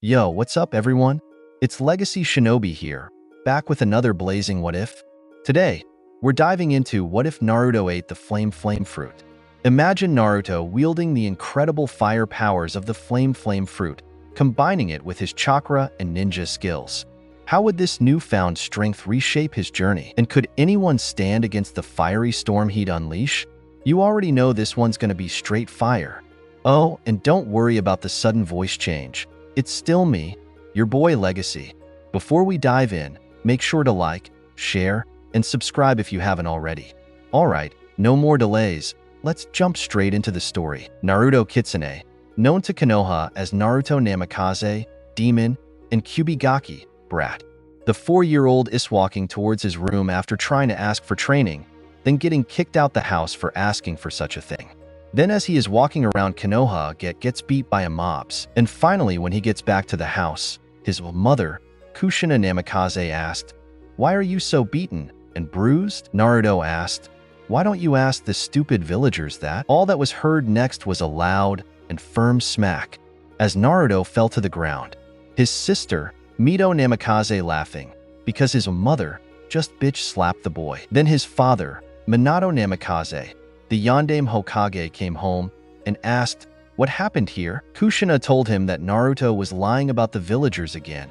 Yo, what's up, everyone? It's Legacy Shinobi here, back with another blazing What If. Today, we're diving into what if Naruto ate the flame fruit. Imagine Naruto wielding the incredible fire powers of the flame fruit, combining it with his chakra and ninja skills. How would this newfound strength reshape his journey? And could anyone stand against the fiery storm he'd unleash? You already know this one's gonna be straight fire. Oh, and don't worry about the sudden voice change. It's still me, your boy Legacy. Before we dive in, make sure to like, share, and subscribe if you haven't already. Alright, no more delays, let's jump straight into the story. Naruto Kitsune, known to Konoha as Naruto Namikaze, Demon, and Kubigaki, Brat. The 4-year-old is walking towards his room after trying to ask for training, then getting kicked out the house for asking for such a thing. Then as he is walking around Konoha, gets beat by a mobs. And finally, when he gets back to the house, his mother, Kushina Namikaze, asked, "Why are you so beaten and bruised?" Naruto asked, "Why don't you ask the stupid villagers that?" All that was heard next was a loud and firm smack as Naruto fell to the ground. His sister, Mito Namikaze, laughing because his mother just bitch slapped the boy. Then his father, Minato Namikaze, the Yondaime Hokage, came home and asked, "What happened here?" Kushina told him that Naruto was lying about the villagers again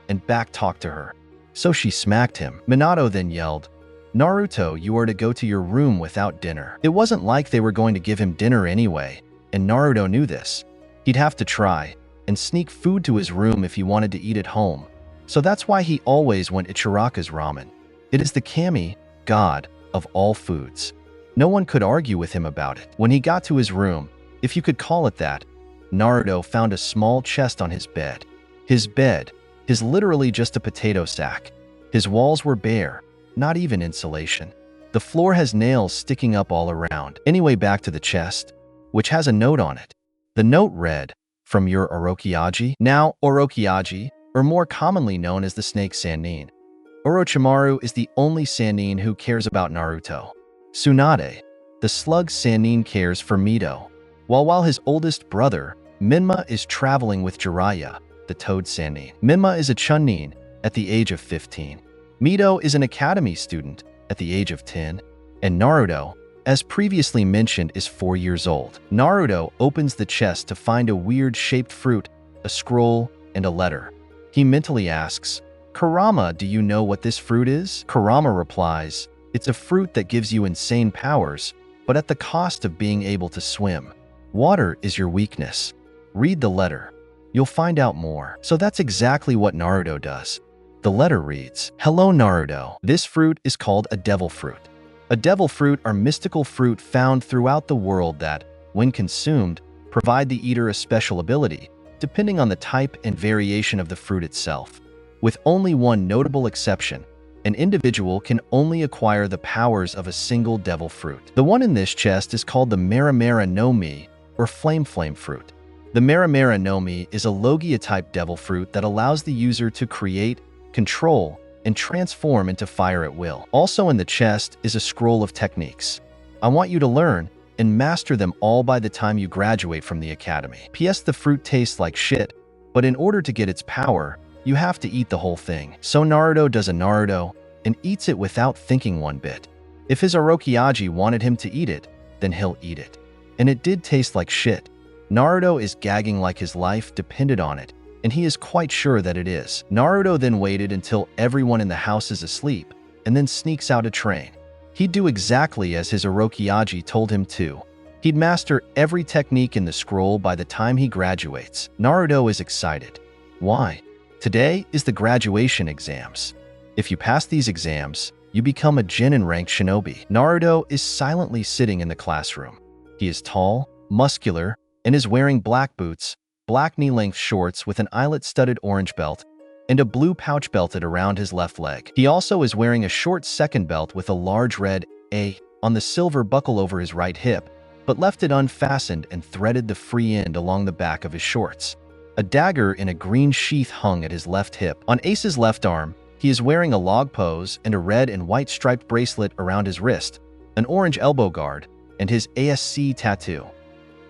and back-talked to her, so she smacked him. Minato then yelled, "Naruto, you are to go to your room without dinner." It wasn't like they were going to give him dinner anyway, and Naruto knew this. He'd have to try and sneak food to his room if he wanted to eat at home, so that's why he always went Ichiraka's ramen. It is the kami, god of all foods. No one could argue with him about it. When he got to his room, if you could call it that, Naruto found a small chest on his bed. His bed is literally just a potato sack. His walls were bare, not even insulation. The floor has nails sticking up all around. Anyway, back to the chest, which has a note on it. The note read, "From your Orochimaru." Now, Orochimaru, or more commonly known as the Snake Sannin. Orochimaru is the only Sannin who cares about Naruto. Tsunade, the slug Sannin, cares for Mito, while his oldest brother, Minma, is traveling with Jiraiya, the Toad Sannin. Minma is a Chunin at the age of 15. Mito is an academy student at the age of 10. And Naruto, as previously mentioned, is 4 years old. Naruto opens the chest to find a weird-shaped fruit, a scroll, and a letter. He mentally asks, "Kurama, do you know what this fruit is?" Kurama replies, "It's a fruit that gives you insane powers, but at the cost of being able to swim. Water is your weakness. Read the letter. You'll find out more." So that's exactly what Naruto does. The letter reads, "Hello Naruto. This fruit is called a devil fruit. A devil fruit are mystical fruit found throughout the world that, when consumed, provide the eater a special ability, depending on the type and variation of the fruit itself. With only one notable exception. An individual can only acquire the powers of a single devil fruit. The one in this chest is called the Mera Mera no Mi, or flame fruit. The Mera Mera no Mi is a Logia-type devil fruit that allows the user to create, control, and transform into fire at will. Also in the chest is a scroll of techniques. I want you to learn and master them all by the time you graduate from the academy. P.S. The fruit tastes like shit, but in order to get its power, you have to eat the whole thing." So Naruto does a Naruto and eats it without thinking one bit. If his Orochimaru wanted him to eat it, then he'll eat it. And it did taste like shit. Naruto is gagging like his life depended on it, and he is quite sure that it is. Naruto then waited until everyone in the house is asleep, and then sneaks out to train. He'd do exactly as his Orochimaru told him to. He'd master every technique in the scroll by the time he graduates. Naruto is excited. Why? Today is the graduation exams. If you pass these exams, you become a Genin-ranked shinobi. Naruto is silently sitting in the classroom. He is tall, muscular, and is wearing black boots, black knee-length shorts with an eyelet-studded orange belt, and a blue pouch belted around his left leg. He also is wearing a short second belt with a large red A on the silver buckle over his right hip, but left it unfastened and threaded the free end along the back of his shorts. A dagger in a green sheath hung at his left hip. On Ace's left arm, he is wearing a log pose and a red and white striped bracelet around his wrist, an orange elbow guard, and his ASC tattoo.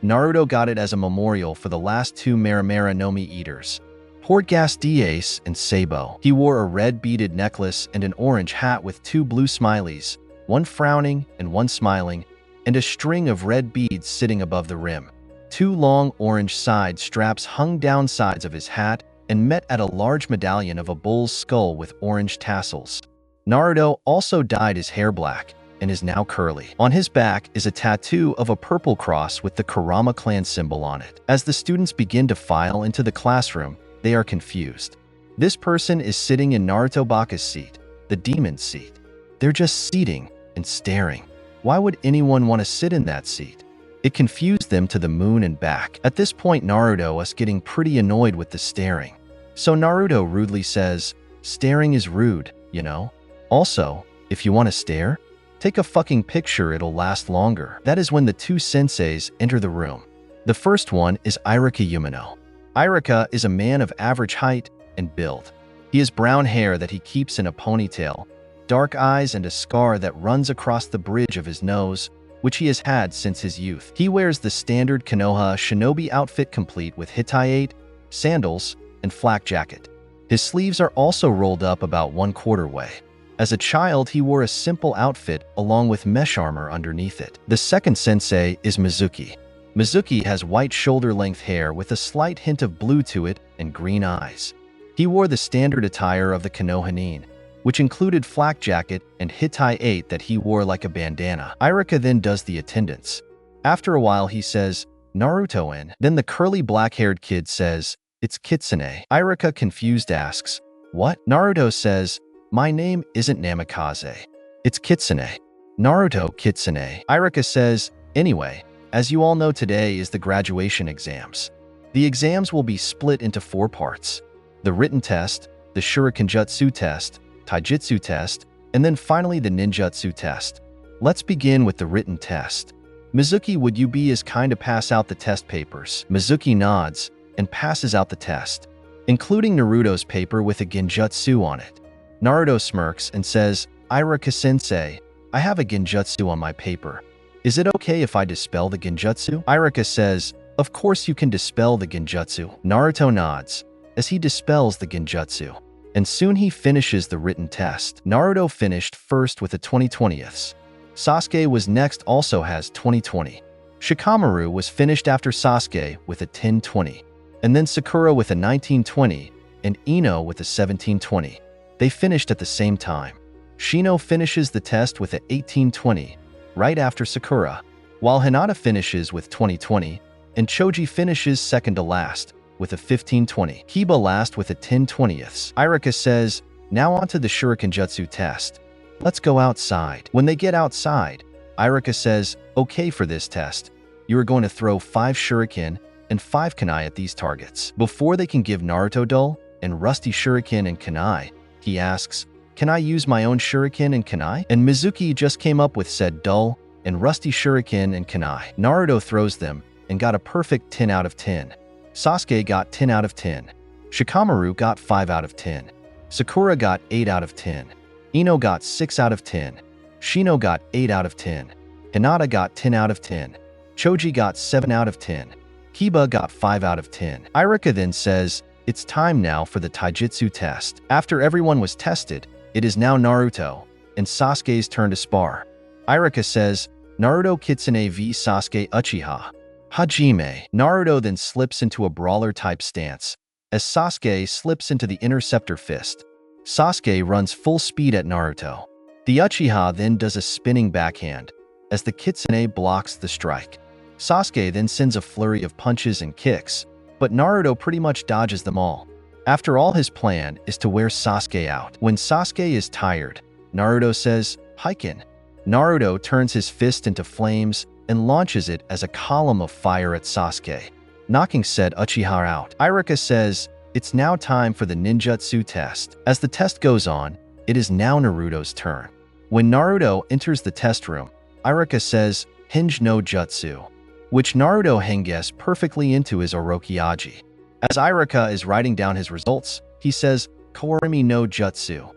Naruto got it as a memorial for the last 2 Mera Mera no Mi eaters. Portgas Diaz and Sabo. He wore a red beaded necklace and an orange hat with two blue smileys, one frowning and one smiling, and a string of red beads sitting above the rim. Two long orange side straps hung down sides of his hat and met at a large medallion of a bull's skull with orange tassels. Naruto also dyed his hair black and is now curly. On his back is a tattoo of a purple cross with the Kurama clan symbol on it. As the students begin to file into the classroom, they are confused. This person is sitting in Naruto Baka's seat, the demon's seat. They're just sitting and staring. Why would anyone want to sit in that seat? It confused them to the moon and back. At this point, Naruto is getting pretty annoyed with the staring. So Naruto rudely says, "Staring is rude, you know? Also, if you want to stare, take a fucking picture, it'll last longer." That is when the two senseis enter the room. The first one is Irika Umino. Irika is a man of average height and build. He has brown hair that he keeps in a ponytail, dark eyes, and a scar that runs across the bridge of his nose, which he has had since his youth. He wears the standard Konoha shinobi outfit complete with hitayate, sandals, and flak jacket. His sleeves are also rolled up about 1/4 way. As a child, he wore a simple outfit along with mesh armor underneath it. The second sensei is Mizuki. Mizuki has white shoulder-length hair with a slight hint of blue to it and green eyes. He wore the standard attire of the Konohanin, which included flak jacket and hitayate that he wore like a bandana. Irika then does the attendance. After a while, he says, "Naruto-in." Then the curly black-haired kid says, "It's Kitsune." Irika, confused, asks, "What?" Naruto says, "My name isn't Namikaze. It's Kitsune." Naruto, "Kitsune." Irika says, "Anyway, as you all know, today is the graduation exams. The exams will be split into 4 parts. The written test, the Shurikenjutsu test, Taijutsu test, and then finally the Ninjutsu test. Let's begin with the written test. Mizuki, would you be as kind to pass out the test papers?" Mizuki nods and passes out the test, including Naruto's paper with a Genjutsu on it. Naruto smirks and says, "Irika-sensei, I have a Genjutsu on my paper. Is it okay if I dispel the Genjutsu?" Irika says, "Of course you can dispel the Genjutsu." Naruto nods as he dispels the Genjutsu, and soon he finishes the written test. Naruto finished first with a 20/20ths. Sasuke was next, also has 20/20. Shikamaru was finished after Sasuke with a 10/20, and then Sakura with a 19/20, and Ino with a 17/20. They finished at the same time. Shino finishes the test with a 18/20, right after Sakura, while Hinata finishes with 20/20, and Choji finishes second to last with a 15/20. Kiba last with a 10/20ths. Irika says, "Now onto the Shurikenjutsu test. Let's go outside." When they get outside, Irika says, "Okay, for this test, you are going to throw 5 shuriken and 5 kunai at these targets." Before they can give Naruto dull and rusty shuriken and kunai, he asks, "Can I use my own shuriken and kunai?" And Mizuki just came up with said dull and rusty shuriken and kunai. Naruto throws them and got a perfect 10 out of 10. Sasuke got 10 out of 10. Shikamaru got 5 out of 10. Sakura got 8 out of 10. Ino got 6 out of 10. Shino got 8 out of 10. Hinata got 10 out of 10. Choji got 7 out of 10. Kiba got 5 out of 10. Irika then says, "It's time now for the Taijutsu test." After everyone was tested, it is now Naruto and Sasuke's turn to spar. Irika says, "Naruto Kitsune v Sasuke Uchiha. Hajime." Naruto then slips into a brawler-type stance, as Sasuke slips into the interceptor fist. Sasuke runs full speed at Naruto. The Uchiha then does a spinning backhand, as the Kitsune blocks the strike. Sasuke then sends a flurry of punches and kicks, but Naruto pretty much dodges them all. After all, his plan is to wear Sasuke out. When Sasuke is tired, Naruto says, "Heiken." Naruto turns his fist into flames and launches it as a column of fire at Sasuke, knocking said Uchiha out. Irika says, "It's now time for the ninjutsu test." As the test goes on, it is now Naruto's turn. When Naruto enters the test room, Irika says, "Hinge no jutsu," which Naruto henges perfectly into his Orochiaji. As Irika is writing down his results, he says, "Kourimi no jutsu."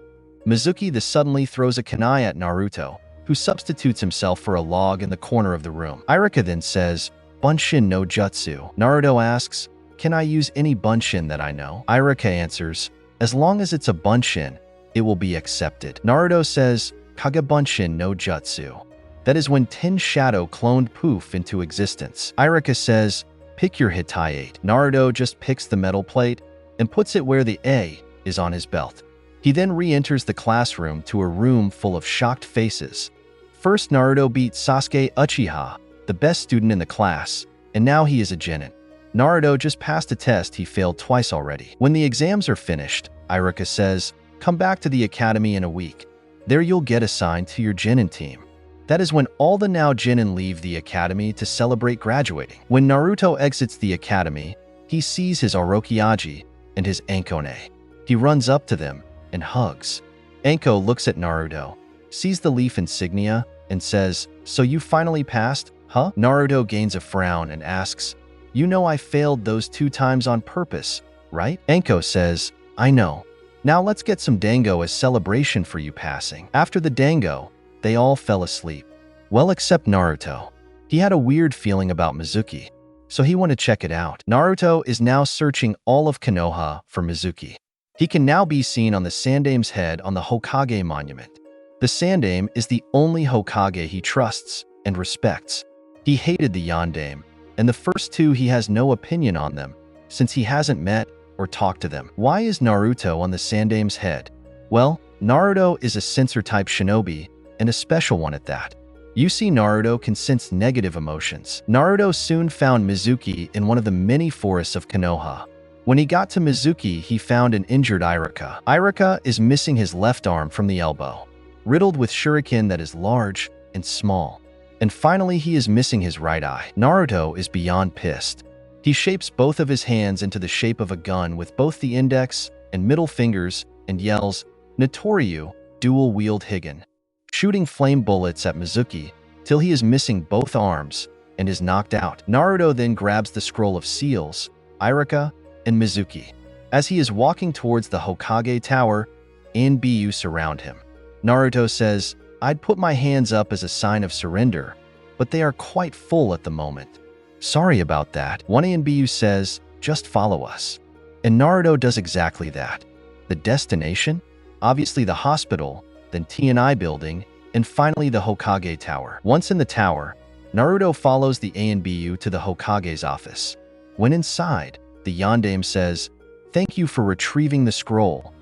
Mizuki suddenly throws a kunai at Naruto, who substitutes himself for a log in the corner of the room. Irika then says, "Bunshin no jutsu." Naruto asks, can I use any bunshin that I know? Iruka answers, as long as it's a bunshin, it will be accepted. Naruto says, Kage bunshin no jutsu. That is when Tin Shadow cloned Poof into existence. Iruka says, pick your Hittite. Naruto just picks the metal plate and puts it where the A is on his belt. He then re-enters the classroom to a room full of shocked faces. First, Naruto beat Sasuke Uchiha, the best student in the class, and now he is a genin. Naruto just passed a test he failed twice already. When the exams are finished, Iruka says, come back to the academy in a week. There you'll get assigned to your genin team. That is when all the now genin leave the academy to celebrate graduating. When Naruto exits the academy, he sees his Orochiaji and his Ankone. He runs up to them and hugs. Anko looks at Naruto, sees the leaf insignia, and says, so you finally passed, huh? Naruto gains a frown and asks, you know I failed those 2 times on purpose, right? Anko says, I know. Now let's get some dango as celebration for you passing. After the dango, they all fell asleep. Well, except Naruto. He had a weird feeling about Mizuki, so he wanted to check it out. Naruto is now searching all of Konoha for Mizuki. He can now be seen on the Sandame's head on the Hokage monument. The Sandame is the only Hokage he trusts and respects. He hated the Yandame, and the first 2 he has no opinion on them, since he hasn't met or talked to them. Why is Naruto on the Sandame's head? Well, Naruto is a sensor-type shinobi, and a special one at that. You see, Naruto can sense negative emotions. Naruto soon found Mizuki in one of the many forests of Konoha. When he got to Mizuki, he found an injured Iruka. Iruka is missing his left arm from the elbow, riddled with shuriken that is large and small. And finally, he is missing his right eye. Naruto is beyond pissed. He shapes both of his hands into the shape of a gun with both the index and middle fingers and yells, Notoryu, dual-wield Higan, shooting flame bullets at Mizuki till he is missing both arms and is knocked out. Naruto then grabs the scroll of seals, Iruka, and Mizuki. As he is walking towards the Hokage Tower, Anbu surround him. Naruto says, I'd put my hands up as a sign of surrender, but they are quite full at the moment. Sorry about that. One Anbu says, just follow us. And Naruto does exactly that. The destination? Obviously the hospital, then T&I building, and finally the Hokage Tower. Once in the tower, Naruto follows the Anbu to the Hokage's office. When inside, the Yandame says, thank you for retrieving the scroll.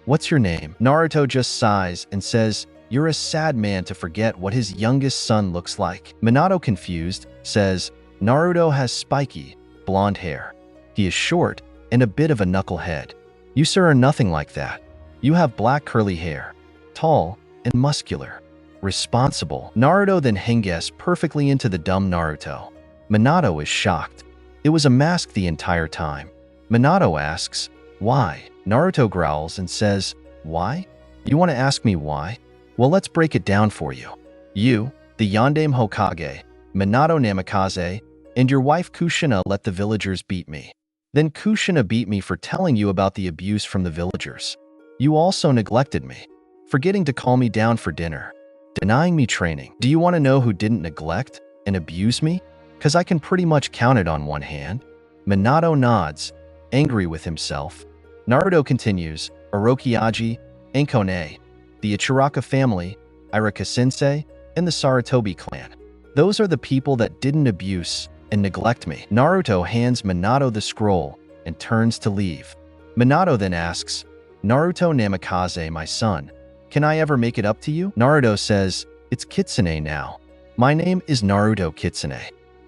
What's your name? Naruto just sighs and says, you're a sad man to forget what his youngest son looks like. Minato, confused, says, Naruto has spiky, blonde hair. He is short and a bit of a knucklehead. You, sir, are nothing like that. You have black curly hair, tall and muscular, responsible. Naruto then henges perfectly into the dumb Naruto. Minato is shocked. It was a mask the entire time. Minato asks, why? Naruto growls and says, why? You want to ask me why? Well, let's break it down for you. You, the Yandame Hokage, Minato Namikaze, and your wife Kushina let the villagers beat me. Then Kushina beat me for telling you about the abuse from the villagers. You also neglected me, forgetting to call me down for dinner, denying me training. Do you want to know who didn't neglect and abuse me? Because I can pretty much count it on one hand. Minato nods, angry with himself. Naruto continues, Orochiaji, Ankone, the Ichiraka family, Iruka Sensei, and the Sarutobi clan. Those are the people that didn't abuse and neglect me. Naruto hands Minato the scroll and turns to leave. Minato then asks, Naruto Namikaze, my son, can I ever make it up to you? Naruto says, it's Kitsune now. My name is Naruto Kitsune.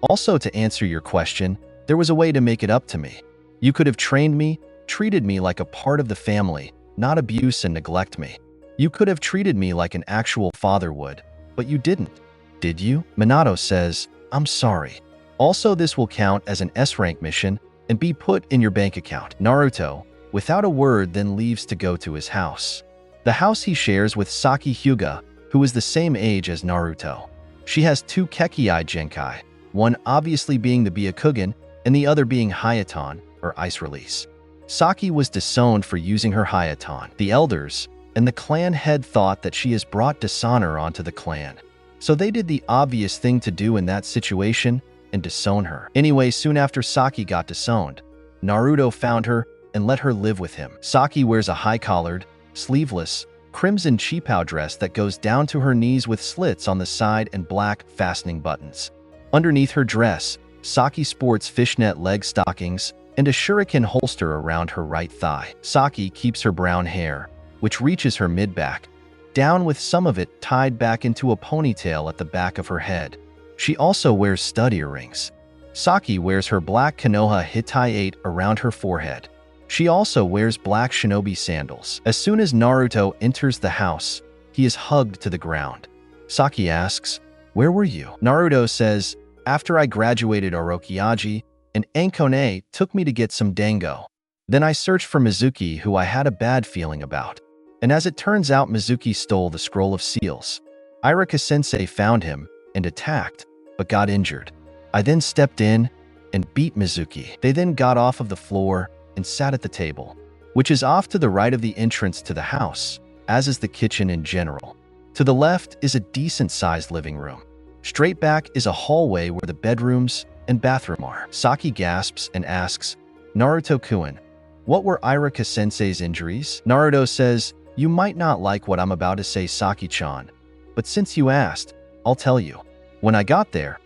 Also, to answer your question, there was a way to make it up to me. You could have trained me, treated me like a part of the family, not abuse and neglect me. You could have treated me like an actual father would, but you didn't. Did you? Minato says, I'm sorry. Also, this will count as an S-rank mission and be put in your bank account. Naruto, without a word, then leaves to go to his house. The house he shares with Saki Hyuga, who is the same age as Naruto. She has 2 Kekii Genkai, one obviously being the Byakugan and the other being Hayaton, or Ice Release. Saki was disowned for using her Hayaton. The elders and the clan head thought that she has brought dishonor onto the clan. So they did the obvious thing to do in that situation and disown her. Anyway, soon after Saki got disowned, Naruto found her and let her live with him. Saki wears a high-collared, sleeveless, crimson cheapao dress that goes down to her knees with slits on the side and black fastening buttons. Underneath her dress, Saki sports fishnet leg stockings and a shuriken holster around her right thigh. Saki keeps her brown hair, which reaches her mid-back, down with some of it tied back into a ponytail at the back of her head. She also wears stud earrings. Saki wears her black Konoha Hitai 8 around her forehead. She also wears black shinobi sandals. As soon as Naruto enters the house, he is hugged to the ground. Saki asks, "Where were you?" Naruto says, "After I graduated Orochiaji, and Ankone took me to get some dango. Then I searched for Mizuki, who I had a bad feeling about. And as it turns out, Mizuki stole the scroll of seals. Irika-sensei found him and attacked, but got injured. I then stepped in and beat Mizuki. They then got off of the floor and sat at the table, which is off to the right of the entrance to the house, as is the kitchen in general. To the left is a decent-sized living room. Straight back is a hallway where the bedrooms and bathroom are." Saki gasps and asks, "Naruto-kun, what were Irika-sensei's injuries?" Naruto says, "You might not like what I'm about to say, Saki-chan, but since you asked, I'll tell you. When I got there,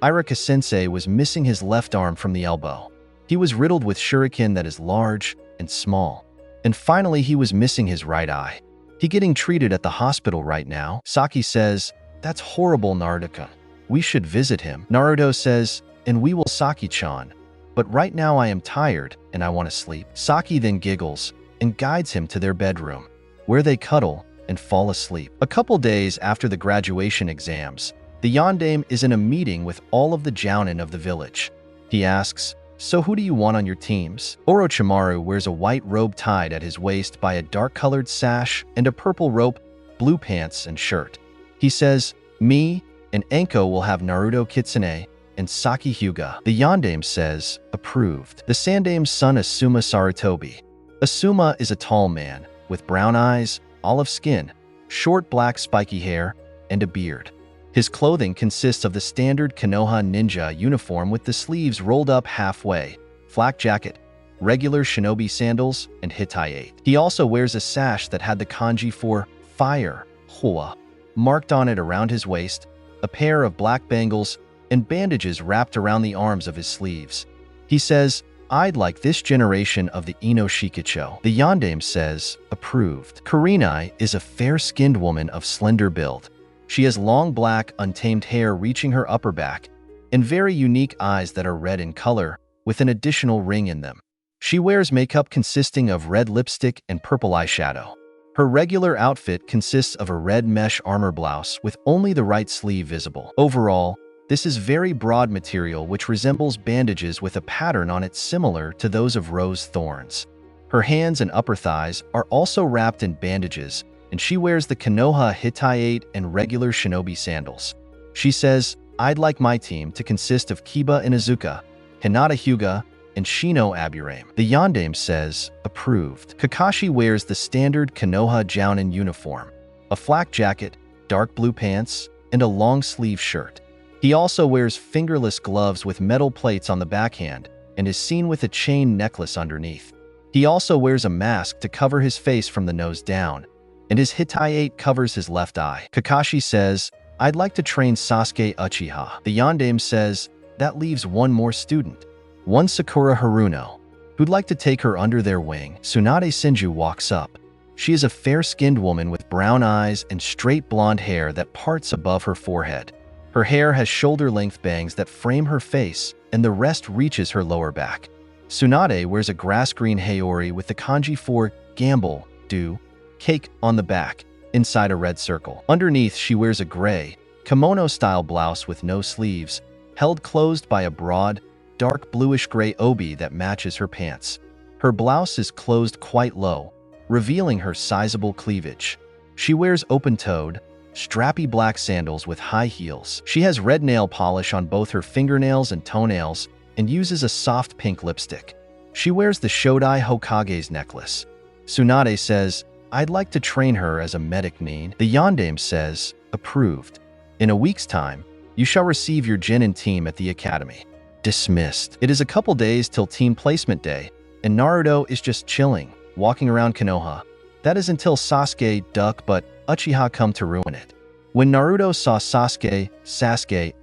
Irika-sensei was missing his left arm from the elbow. He was riddled with shuriken that is large and small. And finally, he was missing his right eye. He getting treated at the hospital right now." Saki says, "That's horrible, Naruto-kun. We should visit him." Naruto says, "And we will, Saki-chan. But right now I am tired and I want to sleep." Saki then giggles and guides him to their bedroom, where they cuddle and fall asleep. A couple days after the graduation exams, the yondaime is in a meeting with all of the jounin of the village. He asks, "So who do you want on your teams?" Orochimaru wears a white robe tied at his waist by a dark-colored sash and a purple rope, blue pants, and shirt. He says, "Me and Enko will have Naruto Kitsune and Saki Hyuga." The yondaime says, "Approved." The sandaime's son Asuma Sarutobi. Asuma is a tall man with brown eyes, olive skin, short black spiky hair, and a beard. His clothing consists of the standard Konoha ninja uniform with the sleeves rolled up halfway, flak jacket, regular shinobi sandals, and Hitai 8. He also wears a sash that had the kanji for fire, Hua, marked on it around his waist, a pair of black bangles, and bandages wrapped around the arms of his sleeves. He says, "I'd like this generation of the Ino Shikicho." The yondaime says, "Approved." Kurenai is a fair-skinned woman of slender build. She has long black, untamed hair reaching her upper back, and very unique eyes that are red in color, with an additional ring in them. She wears makeup consisting of red lipstick and purple eyeshadow. Her regular outfit consists of a red mesh armor blouse with only the right sleeve visible. Overall, this is very broad material which resembles bandages with a pattern on it similar to those of rose thorns. Her hands and upper thighs are also wrapped in bandages, and she wears the Konoha Hitai 8 and regular shinobi sandals. She says, "I'd like my team to consist of Kiba and Izuka, Hinata Hyuga, and Shino Aburame." The yondaime says, "Approved." Kakashi wears the standard Konoha jounin uniform, a flak jacket, dark blue pants, and a long-sleeve shirt. He also wears fingerless gloves with metal plates on the backhand and is seen with a chain necklace underneath. He also wears a mask to cover his face from the nose down, and his Hitai 8 covers his left eye. Kakashi says, "I'd like to train Sasuke Uchiha." The yondaime says, "That leaves one more student, one Sakura Haruno, who'd like to take her under their wing." Tsunade Senju walks up. She is a fair-skinned woman with brown eyes and straight blonde hair that parts above her forehead. Her hair has shoulder-length bangs that frame her face, and the rest reaches her lower back. Tsunade wears a grass-green haori with the kanji for gamble, do, cake on the back, inside a red circle. Underneath, she wears a gray, kimono-style blouse with no sleeves, held closed by a broad, dark bluish-gray obi that matches her pants. Her blouse is closed quite low, revealing her sizable cleavage. She wears open-toed, strappy black sandals with high heels. She has red nail polish on both her fingernails and toenails and uses a soft pink lipstick. She wears the Shodai Hokage's necklace. Tsunade says, "I'd like to train her as a medic need." The yondaime says, "Approved." In a week's time, You shall receive your Genin team at the academy. Dismissed. It is a couple days till team placement day, and Naruto is just chilling, walking around Konoha. That is until Sasuke, Duck, but Uchiha come to ruin it. When Naruto saw Sasuke,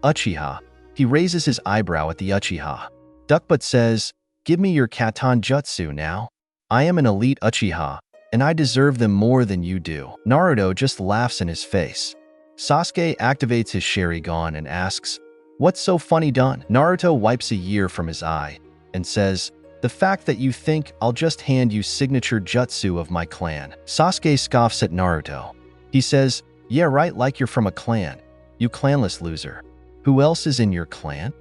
Uchiha, he raises his eyebrow at the Uchiha. Duckbutt says, "Give me your Katan Jutsu now. I am an elite Uchiha, and I deserve them more than you do." Naruto just laughs in his face. Sasuke activates his Sharingan and asks, "What's so funny done?" Naruto wipes a tear from his eye and says, "The fact that you think I'll just hand you signature jutsu of my clan." Sasuke scoffs at Naruto. He says, "Yeah right, like you're from a clan. You clanless loser. Who else is in your clan?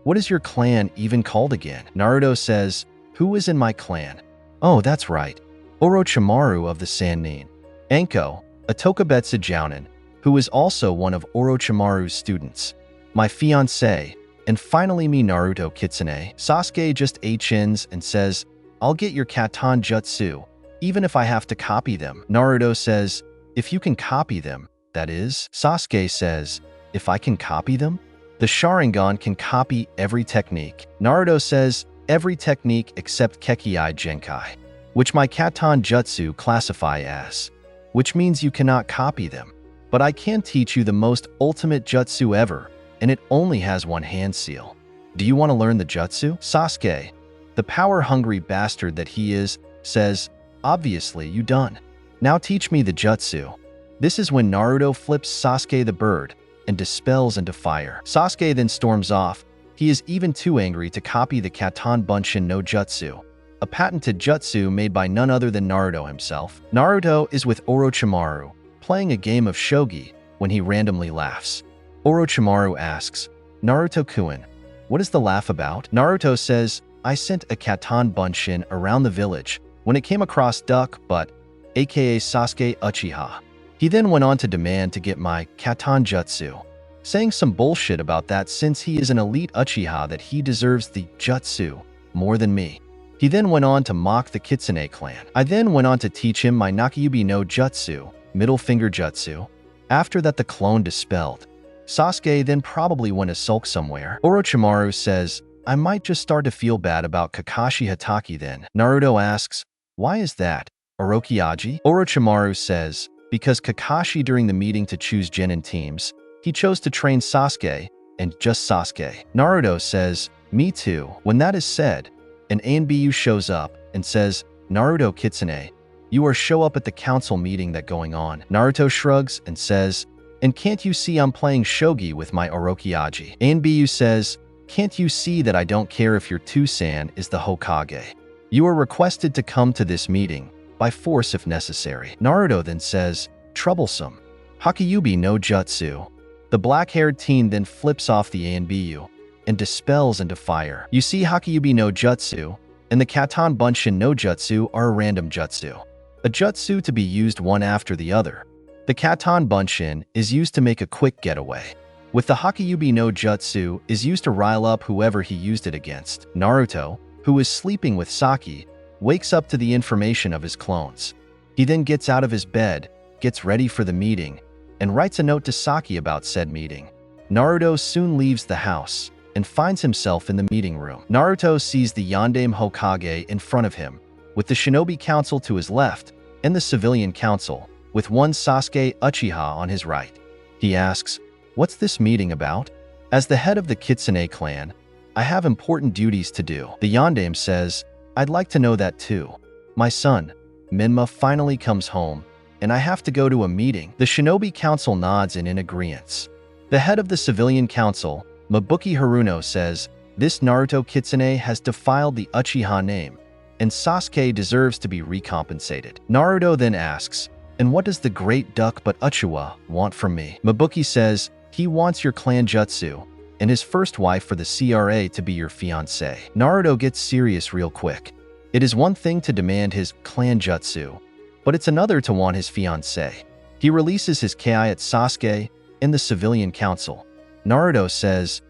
What is your clan even called again?" Naruto says, "Who is in my clan? Oh, that's right. Orochimaru of the Sannin. Anko, a Tokubetsu Jounin, who is also one of Orochimaru's students. My fiancé, and finally me Naruto Kitsune." Sasuke just chins and says, "I'll get your Katan Jutsu, even if I have to copy them." Naruto says, "If you can copy them, that is." Sasuke says, "If I can copy them?" The Sharingan can copy every technique. Naruto says, "Every technique except Kekkei Genkai, which my Katan Jutsu classify as, which means you cannot copy them. But I can teach you the most ultimate jutsu ever, and it only has one hand seal. Do you want to learn the jutsu?" Sasuke, the power-hungry bastard that he is, says, "Obviously, you done. Now teach me the jutsu." This is when Naruto flips Sasuke the bird and dispels into fire. Sasuke then storms off. He is even too angry to copy the Katan Bunshin no Jutsu, a patented jutsu made by none other than Naruto himself. Naruto is with Orochimaru, playing a game of shogi, when he randomly laughs. Orochimaru asks, "Naruto-kun, what is the laugh about?" Naruto says, "I sent a Katan Bunshin around the village when it came across Duckbutt, aka Sasuke Uchiha. He then went on to demand to get my Katan Jutsu, saying some bullshit about that since he is an elite Uchiha that he deserves the jutsu more than me. He then went on to mock the Kitsune clan. I then went on to teach him my Nakayubi no Jutsu, middle finger jutsu. After that the clone dispelled. Sasuke then probably went to sulk somewhere." Orochimaru says, "I might just start to feel bad about Kakashi Hatake then." Naruto asks, "Why is that, Orochiaji?" Orochimaru says, "Because Kakashi during the meeting to choose Genin teams, he chose to train Sasuke, and just Sasuke." Naruto says, "Me too." When that is said, an ANBU shows up and says, "Naruto Kitsune, you are show up at the council meeting that going on." Naruto shrugs and says, "And can't you see I'm playing shogi with my Orochiaji?" ANBU says, "Can't you see that I don't care if your Tusan is the Hokage? You are requested to come to this meeting, by force if necessary." Naruto then says, "Troublesome. Hakayubi no Jutsu." The black-haired teen then flips off the ANBU and dispels into fire. You see, Hakayubi no Jutsu and the Katan Bunshin no Jutsu are a random jutsu. A jutsu to be used one after the other. The Katan Bunshin is used to make a quick getaway, with the Hakayubi no Jutsu is used to rile up whoever he used it against. Naruto, who is sleeping with Saki, wakes up to the information of his clones. He then gets out of his bed, gets ready for the meeting, and writes a note to Saki about said meeting. Naruto soon leaves the house and finds himself in the meeting room. Naruto sees the Yondaime Hokage in front of him, with the Shinobi Council to his left and the Civilian Council, with one Sasuke Uchiha on his right. He asks, "What's this meeting about?" "As the head of the Kitsune clan, I have important duties to do." The Yondaime says, "I'd like to know that too. My son, Minma, finally comes home, and I have to go to a meeting." The Shinobi Council nods in agreement. The head of the Civilian Council, Mabuki Haruno, says, "This Naruto Kitsune has defiled the Uchiha name, and Sasuke deserves to be recompensated." Naruto then asks, "And what does the great Duckbutt Uchiha want from me?" Mabuki says, "He wants your clan jutsu, and his first wife for the CRA to be your fiancé." Naruto gets serious real quick. It is one thing to demand his clan jutsu, but it's another to want his fiancé. He releases his Ki at Sasuke and the Civilian Council. Naruto says,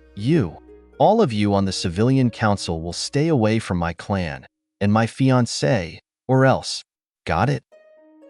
all of you on the Civilian Council will stay away from my clan and my fiancé, or else. Got it?"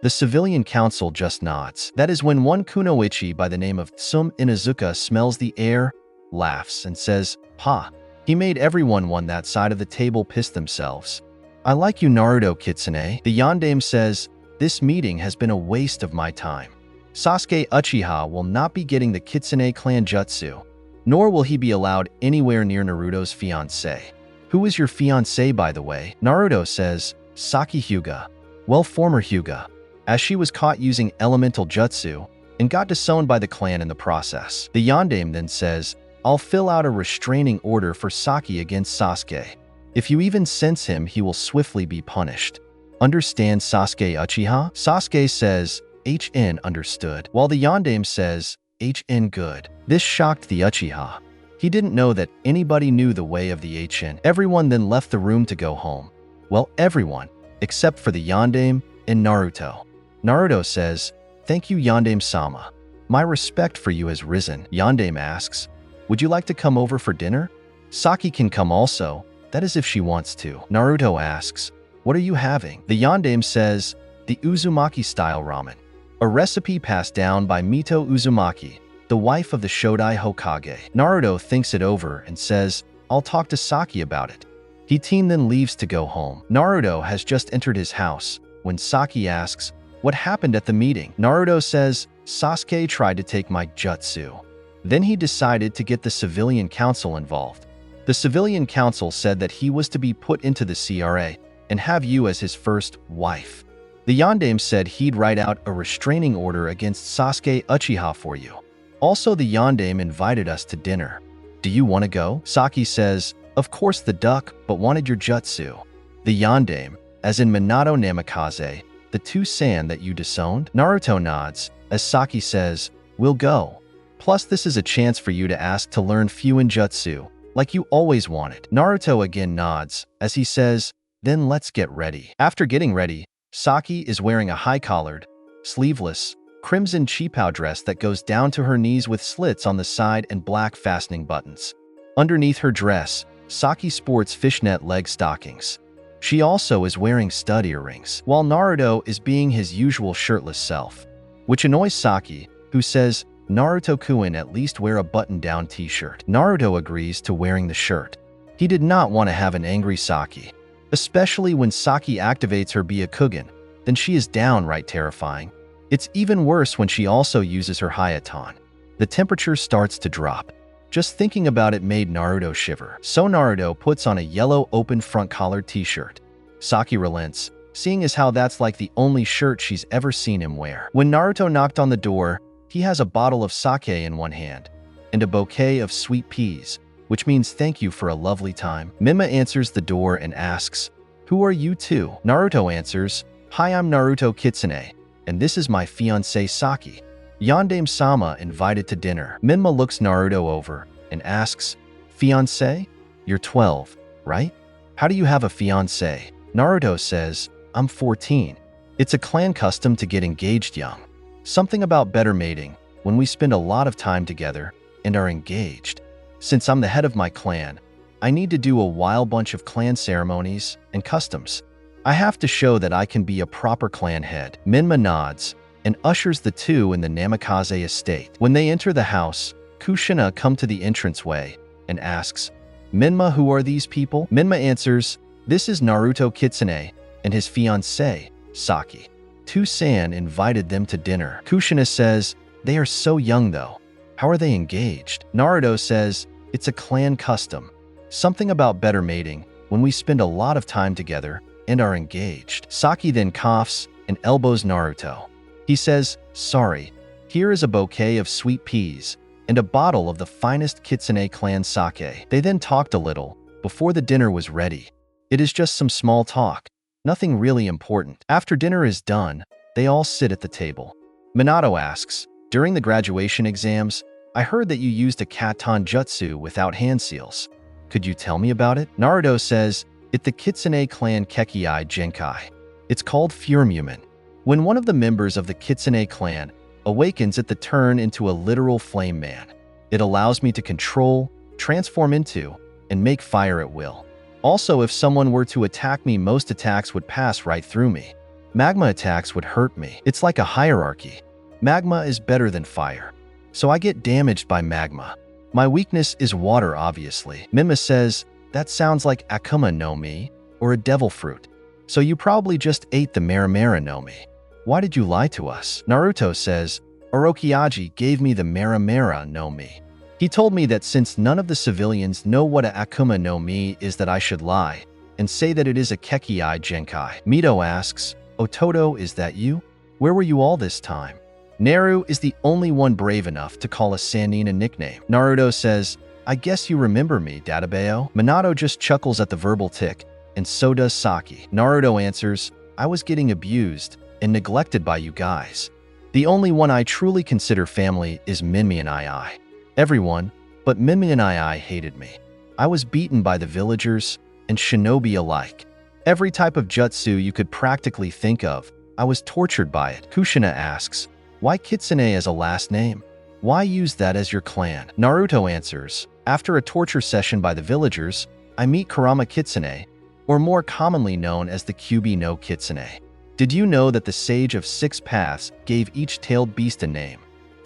The civilian council just nods. That is when one kunoichi by the name of Tsum Inazuka smells the air, laughs, and says, "Ha, he made everyone on that side of the table piss themselves. I like you, Naruto Kitsune." The yandame says, "This meeting has been a waste of my time. Sasuke Uchiha will not be getting the Kitsune clan jutsu, nor will he be allowed anywhere near Naruto's fiancé." "Who is your fiancé, by the way?" Naruto says, "Saki Hyuga." Well, former Hyuga, as she was caught using elemental jutsu and got disowned by the clan in the process. The yandame then says, "I'll fill out a restraining order for Saki against Sasuke. If you even sense him, he will swiftly be punished. Understand, Sasuke Uchiha?" Sasuke says, "HN understood," while the yandame says, "HN good." This shocked the Uchiha. He didn't know that anybody knew the way of the HN. Everyone then left the room to go home. Well, everyone, except for the yandame and Naruto. Naruto says, "Thank you, Yandame-sama. My respect for you has risen." Yandame asks, "Would you like to come over for dinner?" "Saki can come also, that is if she wants to." Naruto asks, "What are you having?" The yandame says, "The Uzumaki-style ramen, a recipe passed down by Mito Uzumaki, the wife of the Shodai Hokage." Naruto thinks it over and says, "I'll talk to Saki about it." He then leaves to go home. Naruto has just entered his house when Saki asks, "What happened at the meeting?" Naruto says, "Sasuke tried to take my jutsu." Then he decided to get the civilian council involved. The civilian council said that he was to be put into the CRA and have you as his first wife. The yandame said he'd write out a restraining order against Sasuke Uchiha for you. Also, the yandame invited us to dinner. Do you want to go? Saki says, "Of course the duck, but wanted your jutsu." The yandame, as in Minato Namikaze, the two sand that you disowned? Naruto nods, as Saki says, "We'll go. Plus this is a chance for you to ask to learn Fuin Jutsu, like you always wanted." Naruto again nods, as he says, "Then let's get ready." After getting ready, Saki is wearing a high-collared, sleeveless, crimson cheapao dress that goes down to her knees with slits on the side and black fastening buttons. Underneath her dress, Saki sports fishnet leg stockings. She also is wearing stud earrings, while Naruto is being his usual shirtless self, which annoys Saki, who says, "Naruto-kun, at least wear a button-down t-shirt." Naruto agrees to wearing the shirt. He did not want to have an angry Saki, especially when Saki activates her Byakugan, then she is downright terrifying. It's even worse when she also uses her Hayaton. The temperature starts to drop. Just thinking about it made Naruto shiver. So Naruto puts on a yellow open front collared t-shirt. Saki relents, seeing as how that's like the only shirt she's ever seen him wear. When Naruto knocked on the door, he has a bottle of sake in one hand and a bouquet of sweet peas, which means thank you for a lovely time. Mima answers the door and asks, "Who are you two?" Naruto answers, "Hi, I'm Naruto Kitsune, and this is my fiancé Saki. Yandame-sama invited to dinner." Minma looks Naruto over and asks, "Fiancé? You're 12, right? How do you have a fiancé?" Naruto says, "I'm 14. It's a clan custom to get engaged young. Something about better mating, when we spend a lot of time together and are engaged. Since I'm the head of my clan, I need to do a wild bunch of clan ceremonies and customs. I have to show that I can be a proper clan head." Minma nods and ushers the two in the Namikaze estate. When they enter the house, Kushina comes to the entranceway and asks, "Minma, who are these people?" Minma answers, "This is Naruto Kitsune and his fiancée, Saki. Two-san invited them to dinner." Kushina says, "They are so young though. How are they engaged?" Naruto says, "It's a clan custom. Something about better mating, when we spend a lot of time together and are engaged." Saki then coughs and elbows Naruto. He says, "Sorry, here is a bouquet of sweet peas and a bottle of the finest Kitsune clan sake." They then talked a little before the dinner was ready. It is just some small talk, nothing really important. After dinner is done, they all sit at the table. Minato asks, "During the graduation exams, I heard that you used a Katon Jutsu without hand seals. Could you tell me about it?" Naruto says, "It's the Kitsune clan Kekiai Genkai. It's called Furmumen. When one of the members of the Kitsune clan awakens at the turn into a literal flame man, it allows me to control, transform into, and make fire at will. Also, if someone were to attack me, most attacks would pass right through me. Magma attacks would hurt me. It's like a hierarchy. Magma is better than fire. So I get damaged by magma. My weakness is water, obviously. Mima says, that sounds like Akuma no Mi, or a devil fruit. So you probably just ate the Mera Mera no Mi. Why did you lie to us? Naruto says, Orochiaji gave me the Mera Mera no Mi. He told me that since none of the civilians know what a Akuma no Mi is, that I should lie and say that it is a Kekii Genkai. Mito asks, Ototo, is that you? Where were you all this time? Naru is the only one brave enough to call a Sannin a nickname. Naruto says, I guess you remember me, Databeo. Minato just chuckles at the verbal tick, and so does Saki. Naruto answers, I was getting abused and neglected by you guys. The only one I truly consider family is Minmi and Ai. Everyone, but Minmi and Ai hated me. I was beaten by the villagers and shinobi alike. Every type of jutsu you could practically think of, I was tortured by it. Kushina asks, why Kitsune as a last name? Why use that as your clan? Naruto answers, after a torture session by the villagers, I meet Kurama Kitsune, or more commonly known as the Kyubi no Kitsune. Did you know that the Sage of Six Paths gave each tailed beast a name?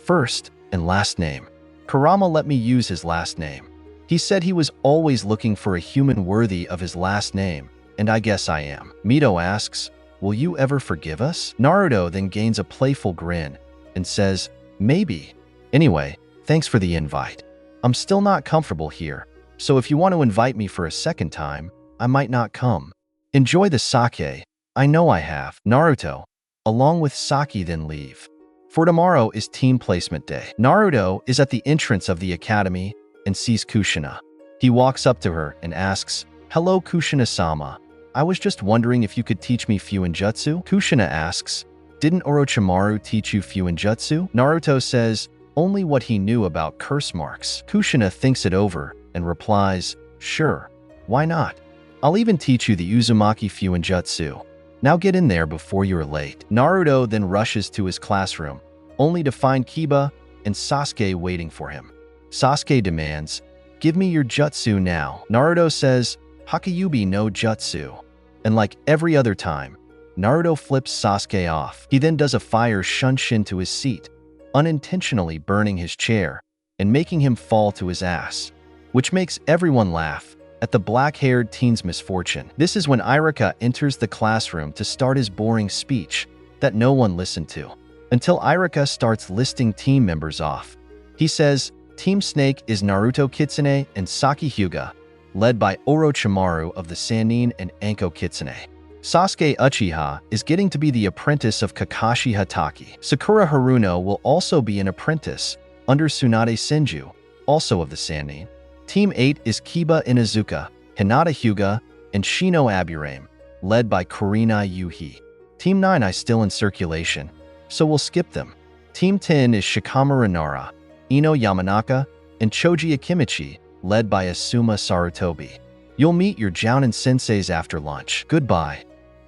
First and last name. Kurama let me use his last name. He said he was always looking for a human worthy of his last name, and I guess I am. Mito asks, will you ever forgive us? Naruto then gains a playful grin and says, maybe. Anyway, thanks for the invite. I'm still not comfortable here, so if you want to invite me for a second time, I might not come. Enjoy the sake. I know I have. Naruto, along with Saki, then leave. For tomorrow is team placement day. Naruto is at the entrance of the academy and sees Kushina. He walks up to her and asks, hello Kushina-sama. I was just wondering if you could teach me Fuinjutsu? Kushina asks, didn't Orochimaru teach you Fuinjutsu? Naruto says, only what he knew about curse marks. Kushina thinks it over and replies, sure, why not? I'll even teach you the Uzumaki Fuinjutsu. Now get in there before you're late. Naruto then rushes to his classroom, only to find Kiba and Sasuke waiting for him. Sasuke demands, give me your jutsu now. Naruto says, Hakayubi no jutsu. And like every other time, Naruto flips Sasuke off. He then does a fire shunshin to his seat, unintentionally burning his chair and making him fall to his ass, which makes everyone laugh at the black-haired teen's misfortune. This is when Iruka enters the classroom to start his boring speech that no one listened to, until Iruka starts listing team members off. He says, Team Snake is Naruto Kitsune and Saki Hyuga, led by Orochimaru of the Sannin and Anko Kitsune. Sasuke Uchiha is getting to be the apprentice of Kakashi Hatake. Sakura Haruno will also be an apprentice under Tsunade Senju, also of the Sannin. Team 8 is Kiba Inuzuka, Hinata Hyuga, and Shino Aburame, led by Kurenai Yuhi. Team 9 is still in circulation, so we'll skip them. Team 10 is Shikamaru Nara, Ino Yamanaka, and Choji Akimichi, led by Asuma Sarutobi. You'll meet your Jounin senseis after lunch. Goodbye.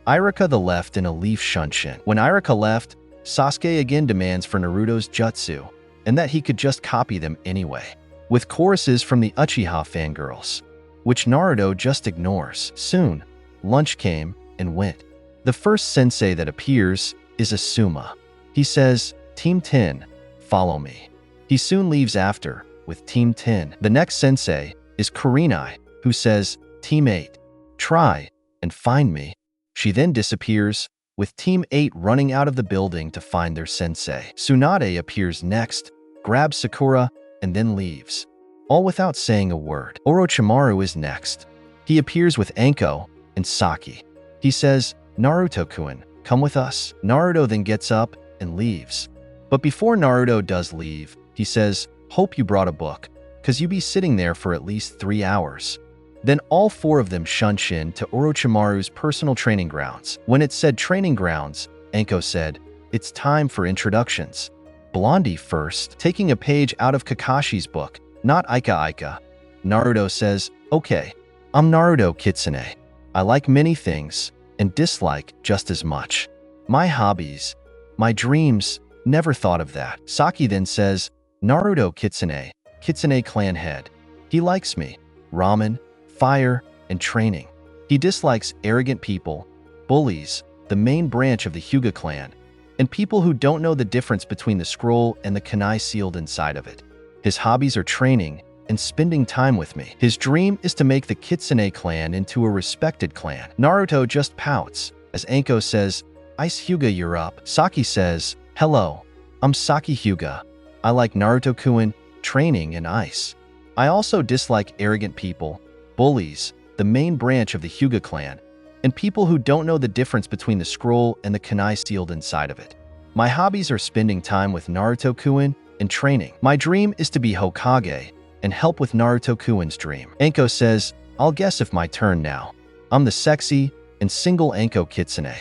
Iruka the left in a leaf shunshin. When Iruka left, Sasuke again demands for Naruto's jutsu, and that he could just copy them anyway, with choruses from the Uchiha fangirls, which Naruto just ignores. Soon, lunch came and went. The first sensei that appears is Asuma. He says, Team 10, follow me. He soon leaves after, with Team 10. The next sensei is Kurenai, who says, Team 8, try and find me. She then disappears, with Team 8 running out of the building to find their sensei. Tsunade appears next, grabs Sakura, and then leaves, all without saying a word. Orochimaru is next. He appears with Anko and Saki. He says, Naruto-kun, come with us. Naruto then gets up and leaves. But before Naruto does leave, he says, hope you brought a book, cause you be sitting there for at least 3 hours. Then all 4 of them shunshin to Orochimaru's personal training grounds. When it said training grounds, Anko said, it's time for introductions. Blondie first, taking a page out of Kakashi's book, not Aika Aika. Naruto says, okay, I'm Naruto Kitsune. I like many things, and dislike just as much. My hobbies, my dreams, never thought of that. Saki then says, Naruto Kitsune, Kitsune clan head. He likes me, ramen, fire, and training. He dislikes arrogant people, bullies, the main branch of the Hyuga clan, and people who don't know the difference between the scroll and the kunai sealed inside of it. His hobbies are training and spending time with me. His dream is to make the Kitsune clan into a respected clan. Naruto just pouts as Anko says, "Ice Hyuga, you're up." Saki says, "Hello, I'm Saki Hyuga. I like Naruto-kun, training, and ice. I also dislike arrogant people, bullies, the main branch of the Hyuga clan, and people who don't know the difference between the scroll and the kunai sealed inside of it. My hobbies are spending time with Naruto-kun and training. My dream is to be Hokage and help with Naruto-kun's dream." Anko says, "I'll guess if my turn now. I'm the sexy and single Anko Kitsune."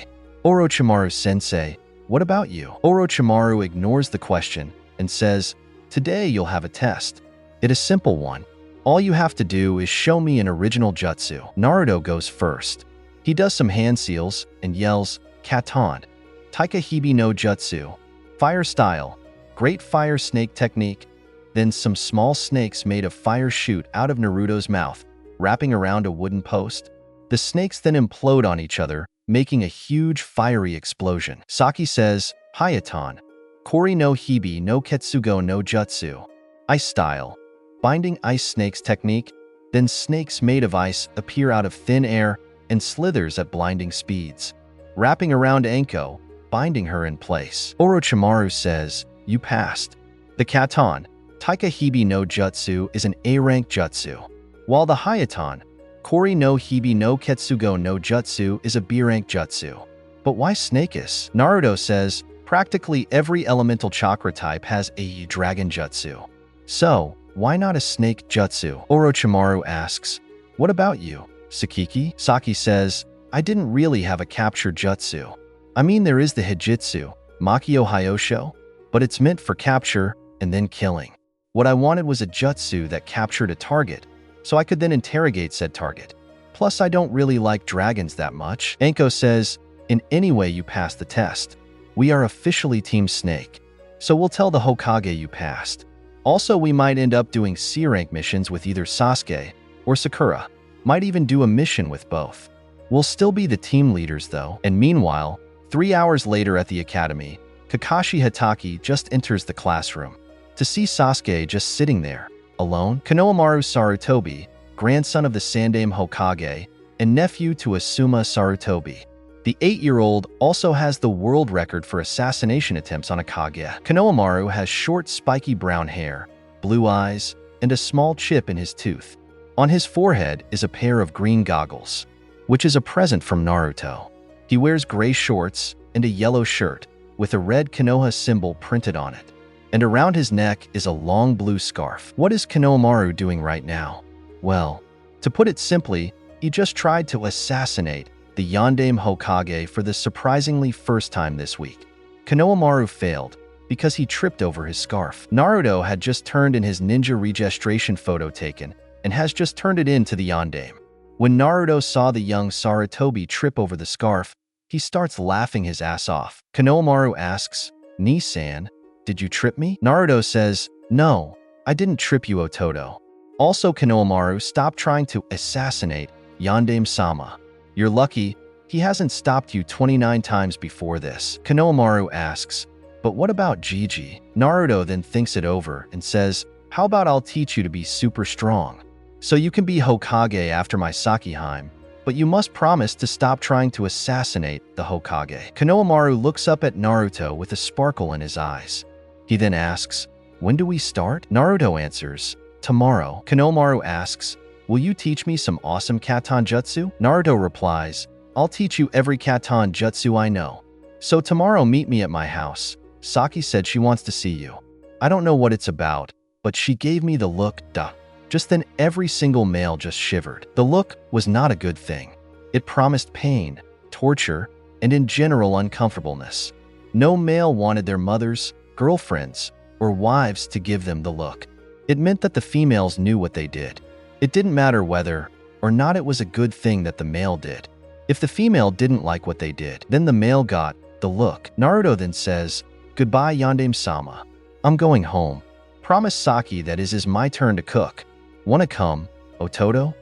"Orochimaru-sensei, what about you?" Orochimaru ignores the question and says, "Today you'll have a test. It's a simple one. All you have to do is show me an original jutsu." Naruto goes first. He does some hand seals and yells, "Katon, Taika Hibi no Jutsu, fire style, great fire snake technique." Then some small snakes made of fire shoot out of Naruto's mouth, wrapping around a wooden post. The snakes then implode on each other, making a huge fiery explosion. Saki says, "Hayaton, Kori no Hibi no Ketsugo no Jutsu, ice style, binding ice snakes technique." Then snakes made of ice appear out of thin air and slithers at blinding speeds, wrapping around Anko, binding her in place. Orochimaru says, "You passed." The Katon, Taika Hibi no Jutsu is an A-rank jutsu, while the Hayaton, Kori no Hibi no Ketsugo no Jutsu is a B-rank jutsu. But why Snakeus? Naruto says, practically every elemental chakra type has a dragon jutsu. So, why not a snake jutsu? Orochimaru asks, "What about you, Sakiki?" Saki says, "I didn't really have a capture jutsu. I mean, there is the Hijitsu, Makio Hyosho, but it's meant for capture and then killing. What I wanted was a jutsu that captured a target, so I could then interrogate said target. Plus, I don't really like dragons that much." Anko says, "In any way you passed the test. We are officially Team Snake, so we'll tell the Hokage you passed. Also, we might end up doing C-rank missions with either Sasuke or Sakura. Might even do a mission with both. We'll still be the team leaders though." And meanwhile, 3 hours later at the academy, Kakashi Hatake just enters the classroom to see Sasuke just sitting there, alone. Konohamaru Sarutobi, grandson of the Sandaime Hokage and nephew to Asuma Sarutobi. The 8-year-old also has the world record for assassination attempts on a Kage. Konohamaru has short spiky brown hair, blue eyes, and a small chip in his tooth. On his forehead is a pair of green goggles, which is a present from Naruto. He wears gray shorts and a yellow shirt with a red Konoha symbol printed on it. And around his neck is a long blue scarf. What is Konohamaru doing right now? Well, to put it simply, he just tried to assassinate the Yondaime Hokage for the surprisingly first time this week. Konohamaru failed because he tripped over his scarf. Naruto had just turned in his ninja registration photo taken and has just turned it in to the Yondaime. When Naruto saw the young Sarutobi trip over the scarf, he starts laughing his ass off. Konohamaru asks, "Ni-san, did you trip me?" Naruto says, "No, I didn't trip you, Ototo." Also, Konohamaru, stop trying to assassinate Yondaime-sama. You're lucky he hasn't stopped you 29 times before this. Konohamaru asks, "But what about Gigi?" Naruto then thinks it over and says, "How about I'll teach you to be super strong, so you can be Hokage after my Sakiheim, but you must promise to stop trying to assassinate the Hokage." Konohamaru looks up at Naruto with a sparkle in his eyes. He then asks, "When do we start?" Naruto answers, "Tomorrow." Konohamaru asks, "Will you teach me some awesome Katon Jutsu?" Naruto replies, "I'll teach you every Katon Jutsu I know. So tomorrow meet me at my house. Saki said she wants to see you. I don't know what it's about, but she gave me the look, duh." Just then every single male just shivered. The look was not a good thing. It promised pain, torture, and in general uncomfortableness. No male wanted their mothers, girlfriends, or wives to give them the look. It meant that the females knew what they did. It didn't matter whether or not it was a good thing that the male did. If the female didn't like what they did, then the male got the look. Naruto then says, "Goodbye, Yondaime-sama. I'm going home. Promise Saki that it is my turn to cook. Wanna come, Ototo?"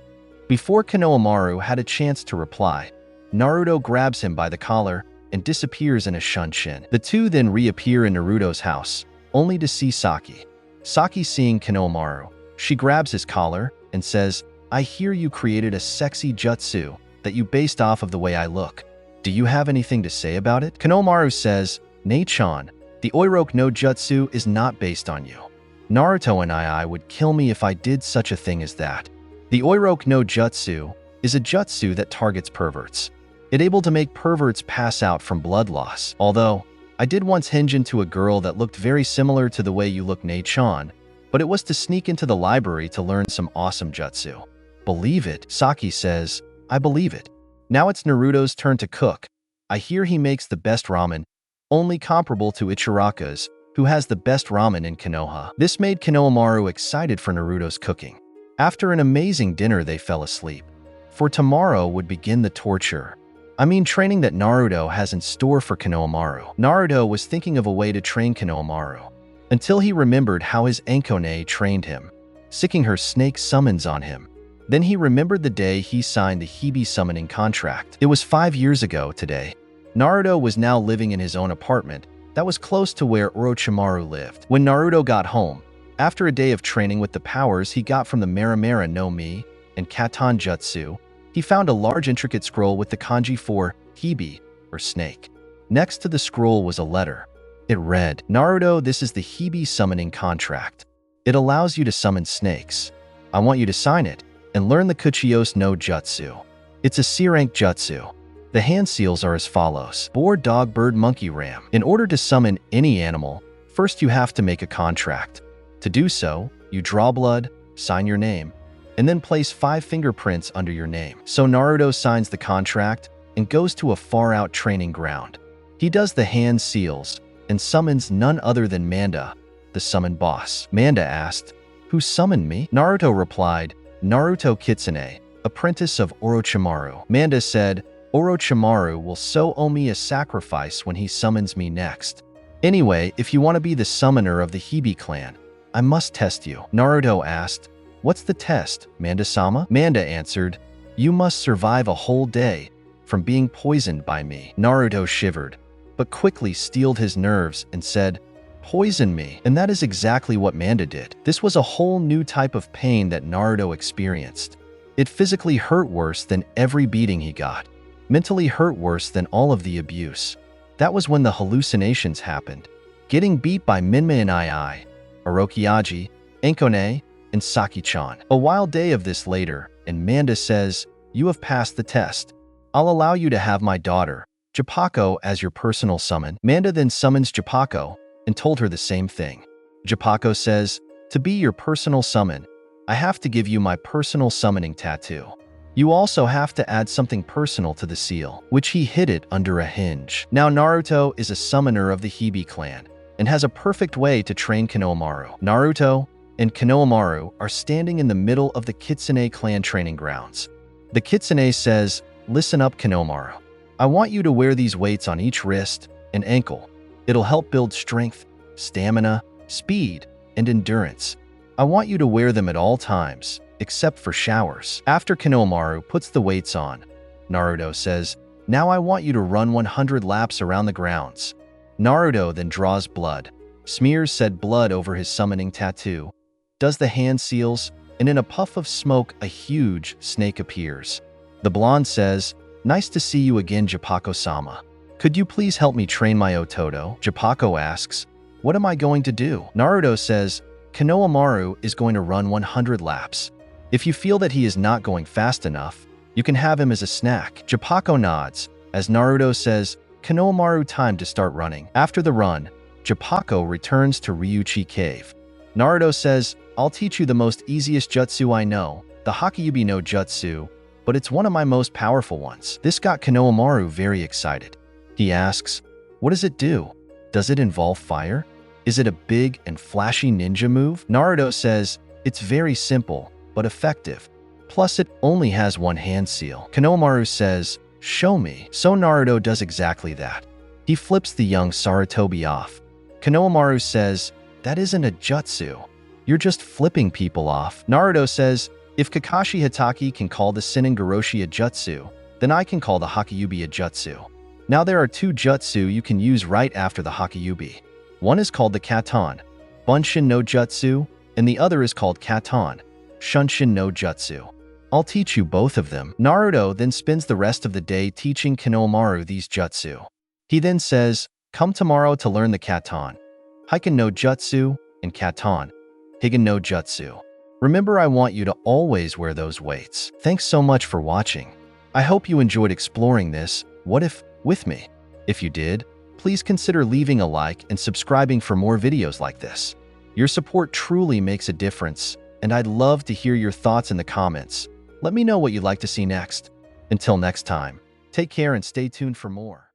Before Konohamaru had a chance to reply, Naruto grabs him by the collar and disappears in a shunshin. The two then reappear in Naruto's house, only to see Saki. Saki seeing Konohamaru, she grabs his collar and says, "I hear you created a sexy jutsu that you based off of the way I look. Do you have anything to say about it?" Konohamaru says, "Nei-chan, the Oiroke no Jutsu is not based on you. Naruto and I would kill me if I did such a thing as that. The Oiroke no Jutsu is a jutsu that targets perverts. It able to make perverts pass out from blood loss. Although, I did once hinge into a girl that looked very similar to the way you look, Nei-chan, but it was to sneak into the library to learn some awesome jutsu." "Believe it," Saki says. "I believe it." Now it's Naruto's turn to cook. I hear he makes the best ramen, only comparable to Ichiraka's, who has the best ramen in Konoha. This made Konohamaru excited for Naruto's cooking. After an amazing dinner, they fell asleep. For tomorrow would begin the torture. Training that Naruto has in store for Konohamaru. Naruto was thinking of a way to train Konohamaru, until he remembered how his Enkone trained him, sicking her snake summons on him. Then he remembered the day he signed the Hibi summoning contract. It was 5 years ago today. Naruto was now living in his own apartment that was close to where Orochimaru lived. When Naruto got home, after a day of training with the powers he got from the Mera Mera no Mi and Katan Jutsu, he found a large intricate scroll with the kanji for Hibi, or snake. Next to the scroll was a letter. It read, "Naruto, this is the Hibi summoning contract. It allows you to summon snakes. I want you to sign it and learn the Kuchiyose no Jutsu. It's a C-rank jutsu. The hand seals are as follows. Boar, dog, bird, monkey, ram. In order to summon any animal, first you have to make a contract. To do so, you draw blood, sign your name, and then place 5 fingerprints under your name." So Naruto signs the contract and goes to a far-out training ground. He does the hand seals and summons none other than Manda, the summon boss. Manda asked, "Who summoned me?" Naruto replied, "Naruto Kitsune, apprentice of Orochimaru." Manda said, "Orochimaru will so owe me a sacrifice when he summons me next. Anyway, if you want to be the summoner of the Hibi clan, I must test you." Naruto asked, "What's the test, Manda-sama?" Manda answered, "You must survive a whole day from being poisoned by me." Naruto shivered, but quickly steeled his nerves and said, "Poison me." And that is exactly what Manda did. This was a whole new type of pain that Naruto experienced. It physically hurt worse than every beating he got. Mentally hurt worse than all of the abuse. That was when the hallucinations happened. Getting beat by Minmi and II, Orochiaji, Enkone, and Saki-chan. A wild day of this later, and Manda says, "You have passed the test. I'll allow you to have my daughter, Jippako, as your personal summon." Manda then summons Jippako and told her the same thing. Jippako says, "To be your personal summon, I have to give you my personal summoning tattoo. You also have to add something personal to the seal," which he hid it under a hinge. Now Naruto is a summoner of the Hibi clan and has a perfect way to train Konohamaru. Naruto and Konohamaru are standing in the middle of the Kitsune clan training grounds. The Kitsune says, "Listen up, Konohamaru. I want you to wear these weights on each wrist and ankle. It'll help build strength, stamina, speed, and endurance. I want you to wear them at all times, except for showers." After Konohamaru puts the weights on, Naruto says, "Now I want you to run 100 laps around the grounds." Naruto then draws blood, smears said blood over his summoning tattoo, does the hand seals, and in a puff of smoke a huge snake appears. The blonde says, "Nice to see you again, Jippako-sama. Could you please help me train my Ototo?" Jippako asks, "What am I going to do?" Naruto says, "Konohamaru is going to run 100 laps. If you feel that he is not going fast enough, you can have him as a snack." Jippako nods, as Naruto says, "Konohamaru, time to start running." After the run, Jippako returns to Ryuchi Cave. Naruto says, "I'll teach you the most easiest jutsu I know, the Hakayubi no Jutsu, but it's one of my most powerful ones." This got Konohamaru very excited. He asks, "What does it do? Does it involve fire? Is it a big and flashy ninja move?" Naruto says, "It's very simple, but effective. Plus it only has one hand seal." Konohamaru says, "Show me." So Naruto does exactly that. He flips the young Sarutobi off. Konohamaru says, "That isn't a jutsu. You're just flipping people off." Naruto says, "If Kakashi Hatake can call the Sennin Goroshi a jutsu, then I can call the Hakayubi a jutsu." Now there are two jutsu you can use right after the Hakayubi. One is called the Katon, Bunshin no Jutsu, and the other is called Katon, Shunshin no Jutsu. I'll teach you both of them. Naruto then spends the rest of the day teaching Kinomaru these jutsu. He then says, "Come tomorrow to learn the Katon, Heiken no Jutsu, and Katon, Higen no Jutsu. Remember, I want you to always wear those weights." Thanks so much for watching. I hope you enjoyed exploring this what if with me. If you did, please consider leaving a like and subscribing for more videos like this. Your support truly makes a difference, and I'd love to hear your thoughts in the comments. Let me know what you'd like to see next. Until next time, take care and stay tuned for more.